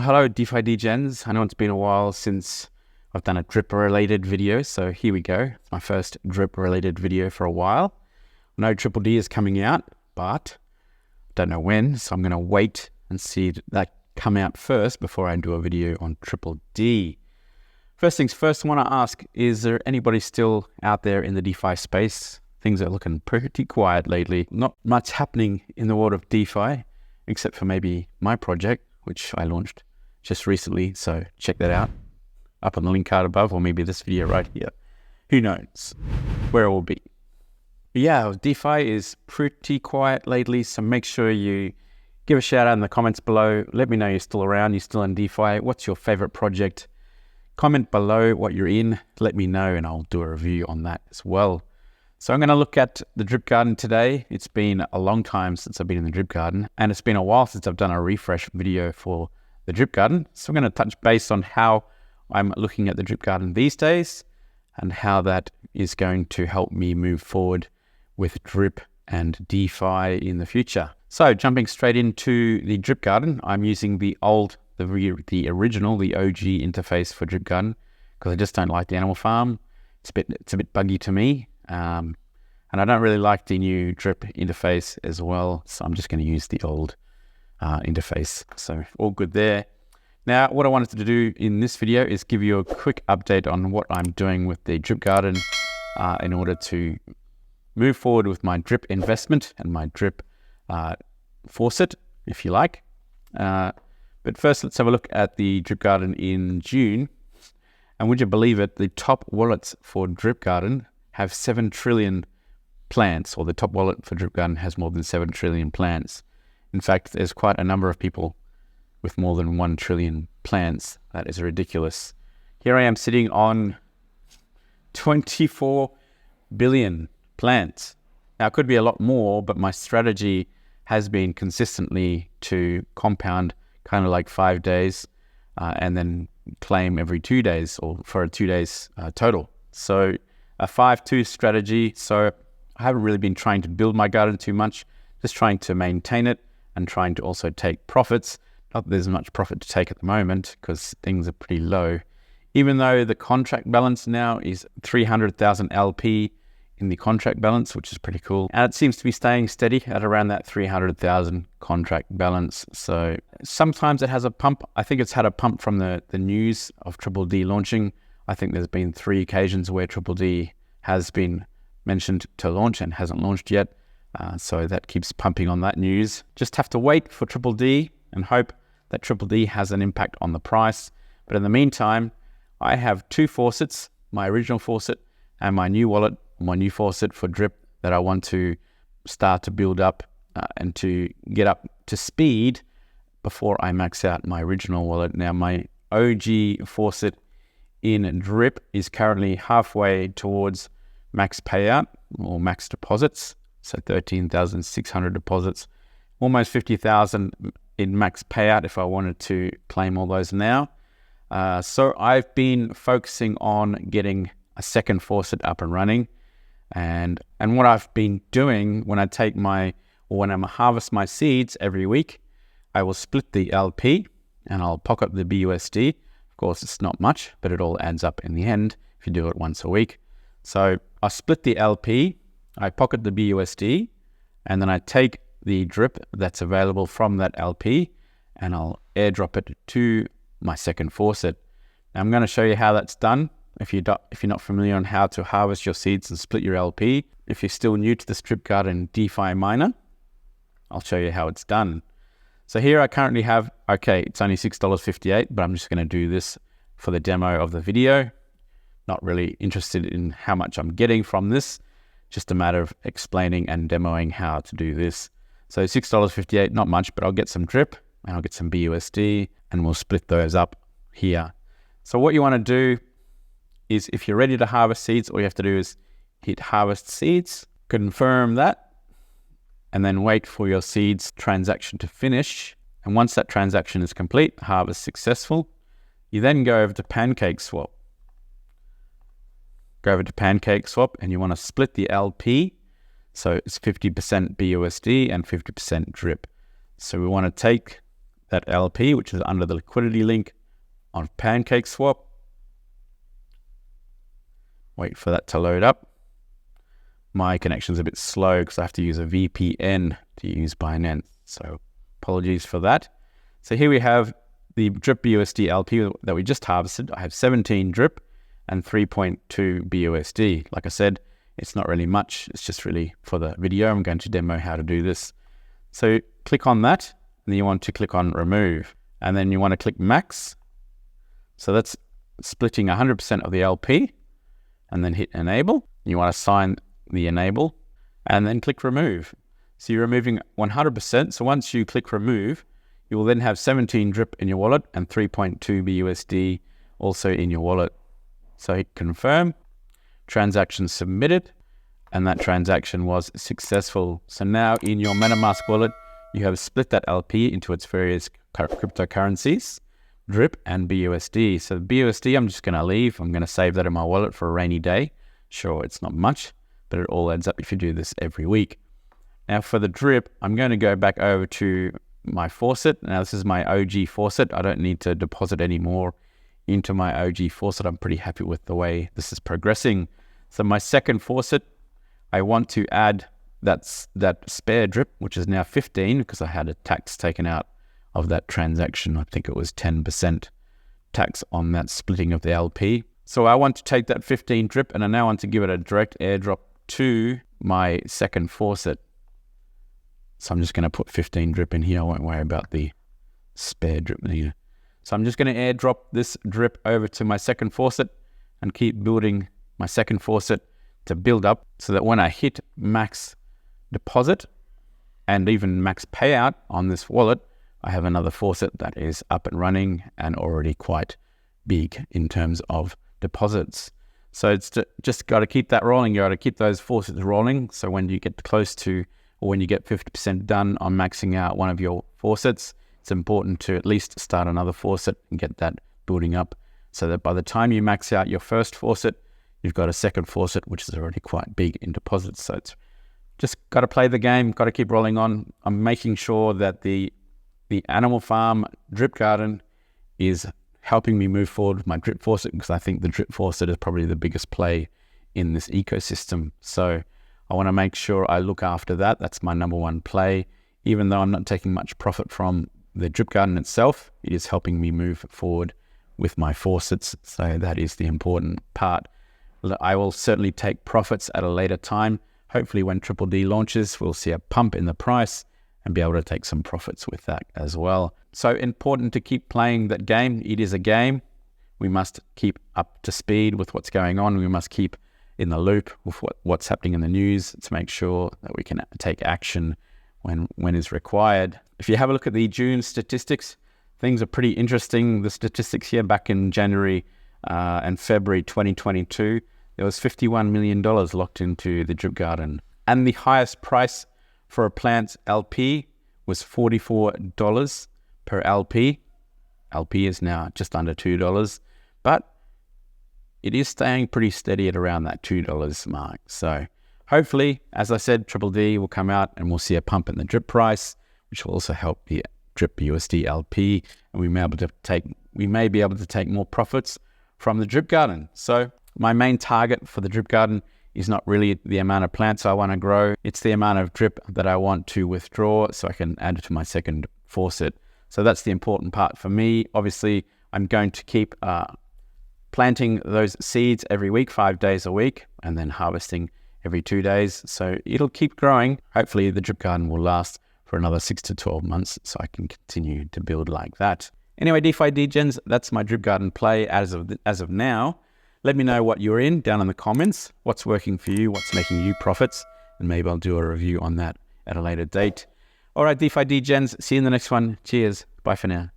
hello DeFi Degens. I know it's been a while since I've done a drip related video, so here we go. It's my first drip related video for a while. I know Triple D is coming out, but I don't know when, so I'm going to wait and see that come out first before I do a video on Triple D. First things first, I want to ask, is there anybody still out there in the DeFi space? Things are looking pretty quiet lately. Not much happening in the world of DeFi, except for maybe my project, which I launched just recently, so check that out up on the link card above, or maybe this video right here. Who knows where it will be. But yeah, DeFi is pretty quiet lately, so make sure you give a shout out in the comments below. Let me know you're still around, you're still in DeFi. What's your favorite project? Comment below what you're in, let me know, and I'll do a review on that as well. So I'm going to look at the Drip Garden today. It's been a long time since I've been in the Drip Garden, and it's been a while since I've done a refresh video for the Drip Garden. So I'm going to touch base on how I'm looking at the Drip Garden these days and how that is going to help me move forward with Drip and DeFi in the future. So jumping straight into the Drip Garden, I'm using the original, the OG interface for Drip Garden because I just don't like the animal farm. It's a bit buggy to me. And I don't really like the new drip interface as well, so I'm just going to use the old interface. So all good there. Now, what I wanted to do in this video is give you a quick update on what I'm doing with the Drip Garden in order to move forward with my drip investment and my drip faucet, if you like. But first, let's have a look at the Drip Garden in June. And would you believe it, the top wallets for Drip Garden have 7 trillion plants, or the top wallet for Drip Garden has more than 7 trillion plants. In fact, there's quite a number of people with more than 1 trillion plants. That is ridiculous. Here I am sitting on 24 billion plants. Now, it could be a lot more, but my strategy has been consistently to compound kind of like 5 days and then claim every 2 days, or for 2 days total. So a 5-2 strategy. So I haven't really been trying to build my garden too much, just trying to maintain it and trying to also take profits. Not that there's much profit to take at the moment because things are pretty low. Even though the contract balance now is 300,000 LP in the contract balance, which is pretty cool. And it seems to be staying steady at around that 300,000 contract balance. So sometimes it has a pump. I think it's had a pump from the news of Triple D launching. I think there's been 3 occasions where Triple D has been mentioned to launch and hasn't launched yet. So that keeps pumping on that news. Just have to wait for Triple D and hope that Triple D has an impact on the price. But in the meantime, I have 2 faucets, my original faucet and my new wallet, my new faucet for drip that I want to start to build up and to get up to speed before I max out my original wallet. Now, my OG faucet in drip is currently halfway towards max payout or max deposits, so 13,600 deposits, almost 50,000 in max payout if I wanted to claim all those now. So I've been focusing on getting a second faucet up and running, and what I've been doing when I harvest my seeds every week, I will split the LP and I'll pocket the BUSD. Of course, it's not much, but it all adds up in the end if you do it once a week. So I split the LP, I pocket the BUSD, and then I take the drip that's available from that LP and I'll airdrop it to my second faucet. Now, I'm going to show you how that's done. If you're not familiar on how to harvest your seeds and split your LP, if you're still new to the Drip Garden DeFi miner, I'll show you how it's done. So here I currently have, it's only $6.58, but I'm just going to do this for the demo of the video. Not really interested in how much I'm getting from this, just a matter of explaining and demoing how to do this. So $6.58, not much, but I'll get some drip and I'll get some BUSD and we'll split those up here. So what you want to do is, if you're ready to harvest seeds, all you have to do is hit harvest seeds, confirm that, and then wait for your seeds transaction to finish. And once that transaction is complete, harvest successful, you then go over to PancakeSwap. Go over to PancakeSwap and you want to split the LP. So it's 50% BUSD and 50% drip. So we want to take that LP, which is under the liquidity link on PancakeSwap. Wait for that to load up. My connection's a bit slow because I have to use a VPN to use Binance. So apologies for that. So here we have the drip BUSD LP that we just harvested. I have 17 drip and 3.2 BUSD. Like I said, it's not really much. It's just really for the video. I'm going to demo how to do this. So click on that, and then you want to click on remove. And then you want to click max. So that's splitting 100% of the LP, and then hit enable. You want to sign the enable, and then click remove. So you're removing 100%. So once you click remove, you will then have 17 drip in your wallet and 3.2 BUSD also in your wallet. So hit confirm, transaction submitted, and that transaction was successful. So now in your MetaMask wallet, you have split that LP into its various cryptocurrencies, drip and BUSD. So BUSD, I'm just going to leave. I'm going to save that in my wallet for a rainy day. Sure, it's not much, but it all adds up if you do this every week. Now for the drip, I'm going to go back over to my faucet. Now this is my OG faucet. I don't need to deposit any more into my OG faucet. I'm pretty happy with the way this is progressing. So my second faucet, I want to add that spare drip, which is now 15 because I had a tax taken out of that transaction. I think it was 10% tax on that splitting of the LP. So I want to take that 15 drip and I now want to give it a direct airdrop to my second faucet. So I'm just going to put 15 drip in here. I won't worry about the spare drip here. So I'm just going to airdrop this drip over to my second faucet and keep building my second faucet to build up so that when I hit max deposit and even max payout on this wallet, I have another faucet that is up and running and already quite big in terms of deposits. So it's just got to keep that rolling. You got to keep those faucets rolling. So when you get close to, or when you get 50% done on maxing out one of your faucets, it's important to at least start another faucet and get that building up so that by the time you max out your first faucet, you've got a second faucet, which is already quite big in deposits. So it's just got to play the game, got to keep rolling on. I'm making sure that the animal farm drip garden is helping me move forward with my drip faucet because I think the drip faucet is probably the biggest play in this ecosystem. So I want to make sure I look after that. That's my number one play. Even though I'm not taking much profit from the drip garden itself, it is helping me move forward with my faucets. So that is the important part. I will certainly take profits at a later time. Hopefully when Triple D launches, we'll see a pump in the price and be able to take some profits with that as well. So important to keep playing that game. It is a game. We must keep up to speed with what's going on. We must keep in the loop with what's happening in the news to make sure that we can take action when is required. If you have a look at the June statistics, things are pretty interesting. The statistics here back in January and February 2022, there was $51 million locked into the drip garden. And the highest price for a plant's LP was $44 per LP. LP is now just under $2, but it is staying pretty steady at around that $2 mark. So hopefully, as I said, Triple D will come out and we'll see a pump in the drip price, which will also help the drip USD LP, and we may be able to take more profits from the drip garden. So my main target for the drip garden is not really the amount of plants I want to grow. It's the amount of drip that I want to withdraw so I can add it to my second faucet. So that's the important part for me. Obviously, I'm going to keep planting those seeds every week, 5 days a week, and then harvesting every 2 days. So it'll keep growing. Hopefully the drip garden will last for another 6 to 12 months so I can continue to build like that. Anyway, DeFi Degens, that's my drip garden play as of now. Let me know what you're in down in the comments. What's working for you? What's making you profits? And maybe I'll do a review on that at a later date. All right, DeFi Degens, see you in the next one. Cheers. Bye for now.